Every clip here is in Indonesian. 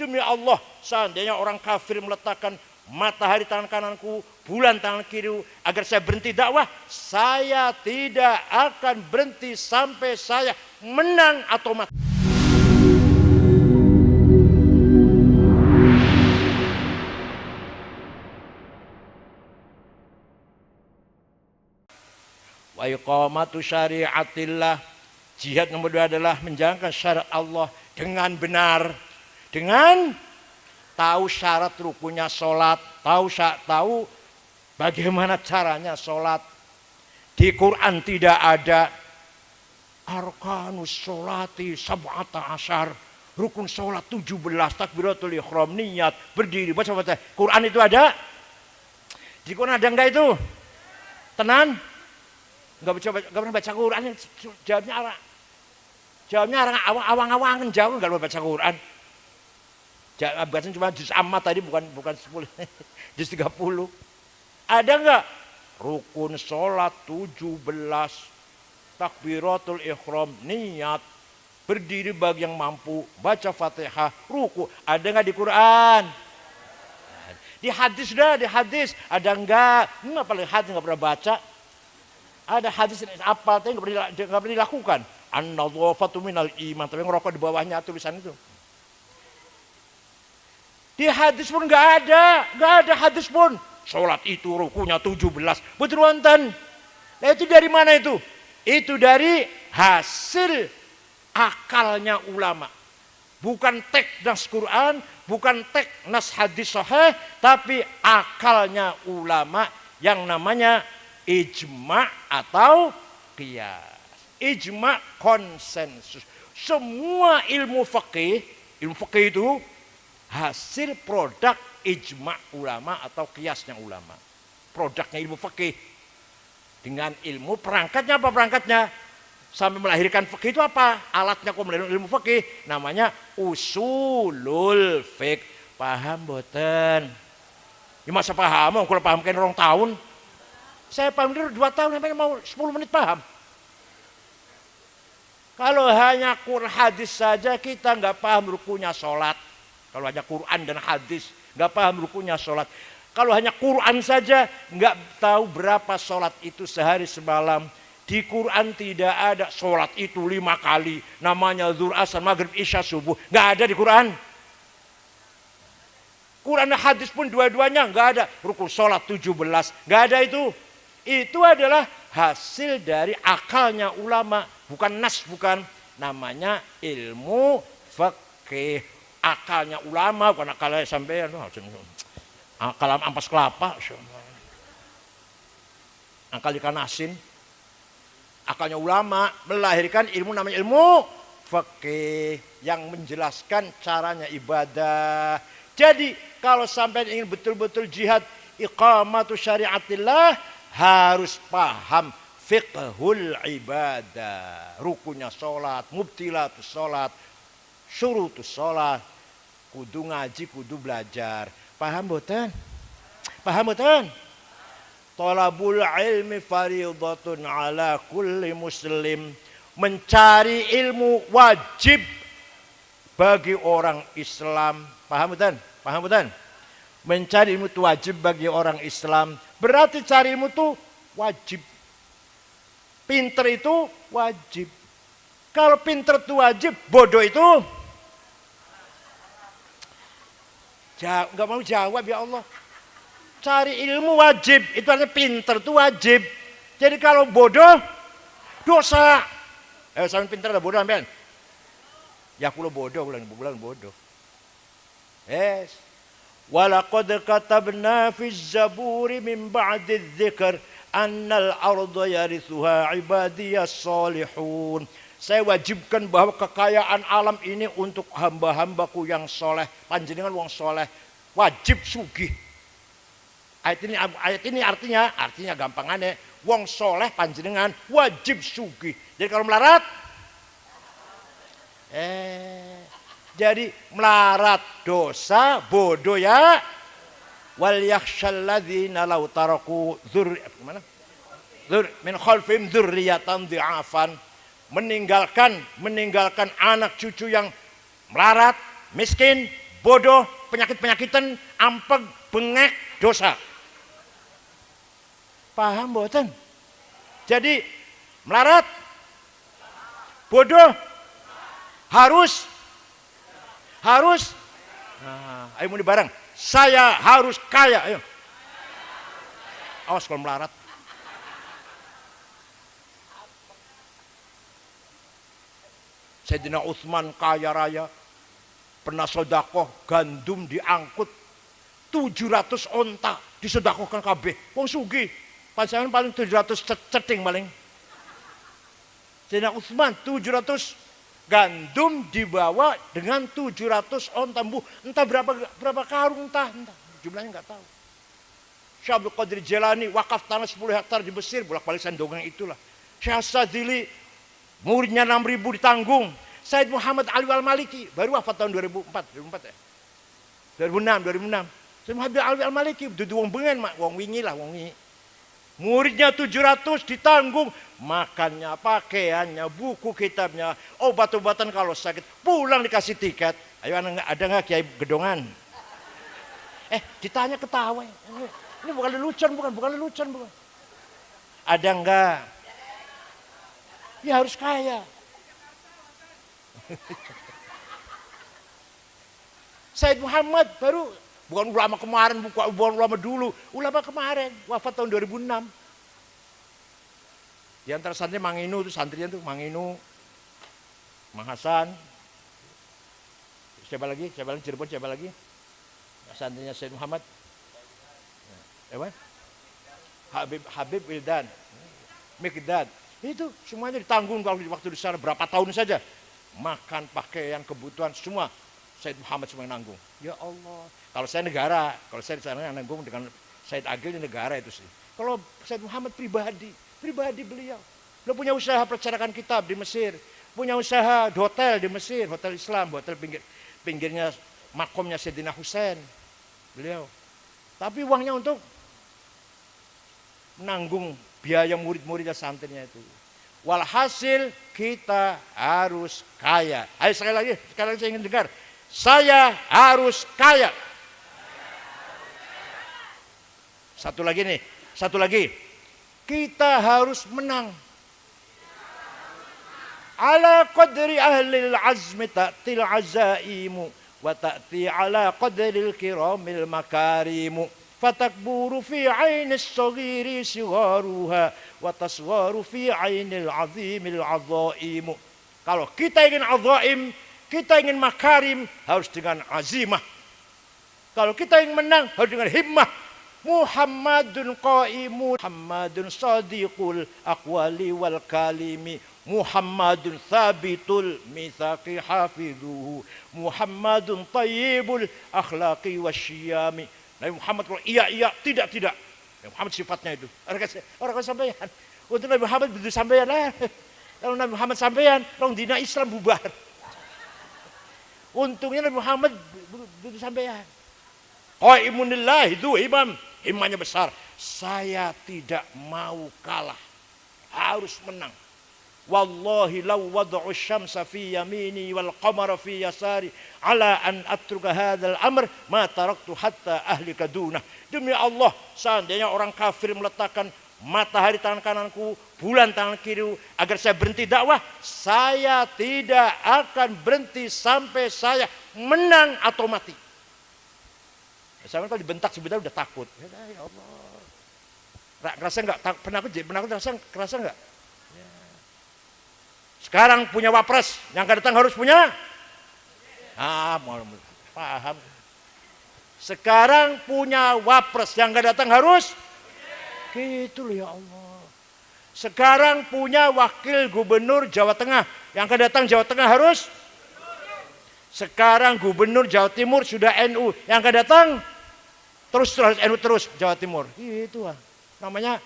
demi Allah, seandainya orang kafir meletakkan matahari tangan kananku, bulan tangan kiri agar saya berhenti dakwah, saya tidak akan berhenti sampai saya menang atau mati. Wa iqamatu syariatillah, jihad nomor 2 adalah menjalankan syariat Allah dengan benar, dengan tahu syarat rukunnya sholat, tahu bagaimana caranya sholat. Di Quran tidak ada arkanus sholati sab'ata asyar, rukun sholat 17, takbiratul ihram, niat, berdiri, baca. Quran itu ada? Di Quran ada enggak itu? Tenan? Enggak pernah baca Quran. Jawabnya awang-awangan, jawab enggak baca Quran. Baca cuma juz amma tadi, bukan 10 juz 30. Ada enggak? Rukun sholat 17, takbiratul ihram, niat, berdiri bagi yang mampu, baca Fatihah, ruku. Ada enggak di Quran? Di hadis sudah, di hadis ada enggak? Apalagi hadis enggak pernah baca. Ada hadis apa tapi enggak pernah dilakukan. An-nadhafatu minal iman, tapi ngerokok di bawahnya tulisan itu. Di hadis pun enggak ada hadis pun. Sholat itu rukunya 17. Betul wonten. Nah, itu dari mana itu? Itu dari hasil akalnya ulama. Bukan teks nas Quran, bukan teks nas hadis sahih, tapi akalnya ulama yang namanya ijma atau qiyas. Ijma konsensus. Semua ilmu fikih itu hasil produk ijma ulama atau qiyasnya ulama. Produknya ilmu fikih. Dengan ilmu perangkatnya apa perangkatnya? Sampai melahirkan fikih itu apa? Alatnya kok melahirkan ilmu fikih. Namanya usulul fiqh. Paham boten? Ya masa paham? Kalau paham kan 2 tahun. Saya paham dulu 2 tahun sampai mau 10 menit paham. Kalau hanya Quran hadis saja kita nggak paham rukunya sholat. Kalau hanya Quran dan hadis nggak paham rukunya sholat. Kalau hanya Quran saja nggak tahu berapa sholat itu sehari semalam. Di Quran tidak ada sholat itu 5 kali. Namanya zuhur, asar, maghrib, isya, subuh. Nggak ada di Quran. Quran dan hadis pun dua-duanya nggak ada. Rukun sholat 17. Nggak ada itu. Itu adalah hasil dari akalnya ulama. Bukan nas, bukan. Namanya ilmu fikih. Akalnya ulama, bukan akalnya sampean. Akal ampas kelapa. Akal ikan asin. Akalnya ulama melahirkan ilmu namanya ilmu fikih yang menjelaskan caranya ibadah. Jadi kalau sampai ingin betul-betul jihad iqamatu syariatillah harus paham fiqhul ibadah, rukunnya sholat, mubtilatus sholat, syurutus sholat, kudu ngaji, kudu belajar. Paham boten? Paham boten? Talabul ilmi faridatun ala kulli muslim. Mencari ilmu wajib bagi orang Islam. Paham betul? Paham betul? Mencari ilmu itu wajib bagi orang Islam. Berarti cari ilmu itu wajib. Pinter itu wajib. Kalau pinter itu wajib, bodoh itu nggak mau jawab ya Allah. Cari ilmu wajib, itu artinya pinter itu wajib. Jadi kalau bodoh, dosa. Sampai pinter ada bodoh sampean. Ya kulo bodoh, bulan bodoh. Yes. Walaqad katabna fi zaburi min ba'di dzikr annal arda yarithuha ibadiyas salihun. Saya wajibkan bahwa kekayaan alam ini untuk hamba-hambaku yang soleh. Panjenengan wong soleh, wajib sugih. Ayat ini artinya gampangannya wong soleh panjenengan wajib sugih. Jadi kalau melarat, jadi melarat dosa, bodoh ya. Wal yakhshal ladzina law taraku min khalfihim dzurriyyatan dhi'afan. Meninggalkan anak cucu yang melarat, miskin, bodoh, penyakit-penyakitan, ampeg, bengek, dosa. Paham mboten? Jadi melarat, bodoh, harus. Nah, ayo muni bareng. Saya harus kaya. Ayo. Awas kalau melarat. Sayyidina Utsman kaya raya. Pernah sedekah gandum diangkut 700 onta disedekahkan kabeh. Wong sugih. Pasangan paling 700 ceting paling. Sayyidina Utsman 700 gandum dibawa dengan 700 onta. Entah berapa karung entah jumlahnya nggak tahu. Syekh Abdul Qadir Jilani wakaf tanah 10 hektar di Mesir, bolak-balik saya dongeng itulah. Syekh Sadzili muridnya 6.000 ditanggung. Said Muhammad Ali Al-Maliki baru wafat tahun 2004 ya. 2006. Said Muhammad Ali Al-Maliki dudu wong bengen mak, wong wingi lah, wong wingi. Muridnya 700 ditanggung, makannya, pakaiannya, buku kitabnya, obat-obatan kalau sakit, pulang dikasih tiket. Ayo ada nggak Kiai Gedongan? Ditanya ketawa. Ini bukan lelucon, bukan lelucon. Ada nggak? Ya harus kaya. Said Muhammad baru, bukan ulama kemarin, bukan ulama dulu, ulama kemarin, wafat tahun 2006. Di antara santri Manginu, itu santrinya tuh Manginu, Mang Hasan, siapa lagi Cirebon, siapa lagi? Santrinya Said Muhammad, Habib Wildan, Mikdad, itu semuanya ditanggung kalau waktu di sana berapa tahun saja, makan, pakaian, kebutuhan semua. Said Muhammad semua yang nanggung. Ya Allah. Kalau saya negara, kalau saya di sana yang nanggung dengan Said Agil di negara itu sih. Kalau Said Muhammad pribadi beliau. Beliau punya usaha percetakan kitab di Mesir, punya usaha di hotel di Mesir, hotel Islam, hotel pinggirnya makomnya Sayyidina Husain. Beliau. Tapi uangnya untuk menanggung biaya murid-muridnya santrinya itu. Walhasil kita harus kaya. Ayo sekali lagi saya ingin dengar. Saya harus kaya. Satu lagi. Kita harus menang. Ala qadri ahlil azmi ta'til azaimu wa ta'ti ala qadril kiramil makarimu fatakburu fi 'ainis saghiri sigharuha wa tasgharu fi 'ainil 'azimil 'azaimu. Kalau kita ingin azaim, kita ingin makarim, harus dengan azimah. Kalau kita ingin menang, harus dengan himmah. Muhammadun qaimun, Muhammadun sadiqul aqwali wal kalimi, Muhammadun thabitul mitsaqi hafidhuhu, Muhammadun tayyibul akhlaqi wasyiyami. Nabi Muhammad kalau iya, tidak. Nabi Muhammad sifatnya itu. Orang sampeyan. Untuk Nabi Muhammad begitu sampeyan lah. Kalau Nabi Muhammad sampeyan, orang dina Islam bubar. Untungnya Nabi Muhammad begitu sampeyan. Qaimunillah itu imam, himahnya besar. Saya tidak mau kalah, harus menang. Wallahi law wad'u syamsa fi yamini wal qamara fi yasari ala an atruka hadzal amr ma taraktu hatta ahlika dunah. Demi Allah, seandainya orang kafir meletakkan matahari tangan kananku, bulan tangan kiriku agar saya berhenti dakwah, saya tidak akan berhenti sampai saya menang atau mati. Saya kalau dibentak sebentar udah takut. Ya Allah. Rasa enggak? Penakut kerasa enggak? Ya. Sekarang punya wapres, yang akan datang harus punya. Paham. Sekarang punya wapres, yang akan datang harus. Gitu loh ya Allah. Sekarang punya wakil gubernur Jawa Tengah, yang akan datang Jawa Tengah harus. Sekarang gubernur Jawa Timur sudah NU, yang akan datang terus NU terus Jawa Timur. Itu lah. Namanya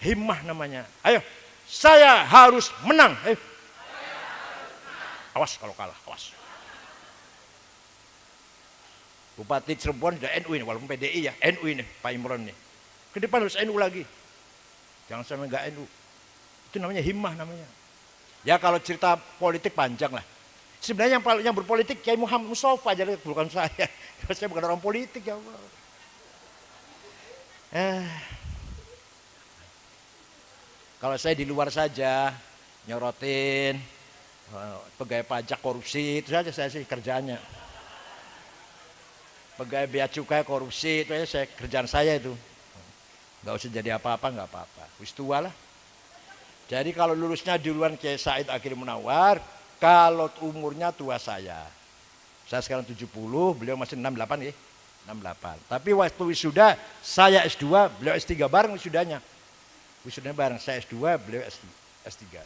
himmah namanya. Ayo, saya harus menang. Ayo. Awas kalau kalah, awas. Bupati Cirebon sudah NU ini, walaupun PDI ya, NU ini Pak Imron nih. Ke depan harus NU lagi. Jangan sampai enggak NU. Itu namanya himmah namanya. Ya kalau cerita politik panjang lah. Sebenarnya yang berpolitik Kiai Muhammad Mustafa aja, bukan saya. Saya bukan orang politik ya Allah. Kalau saya di luar saja nyorotin pegawai pajak korupsi, itu saja saya sih kerjaannya. Pegawai bea cukai korupsi, itu aja kerjaan saya itu. Nggak usah jadi apa-apa, nggak apa-apa. Wis tua lah. Jadi kalau lulusnya duluan Kiai Said Akhil Munawar, kalau umurnya tua saya. Saya sekarang 70, beliau masih 68 ya. 68. Tapi waktu wisuda saya S2, beliau S3 bareng wisudanya. Wisudanya bareng, saya S2, beliau S3.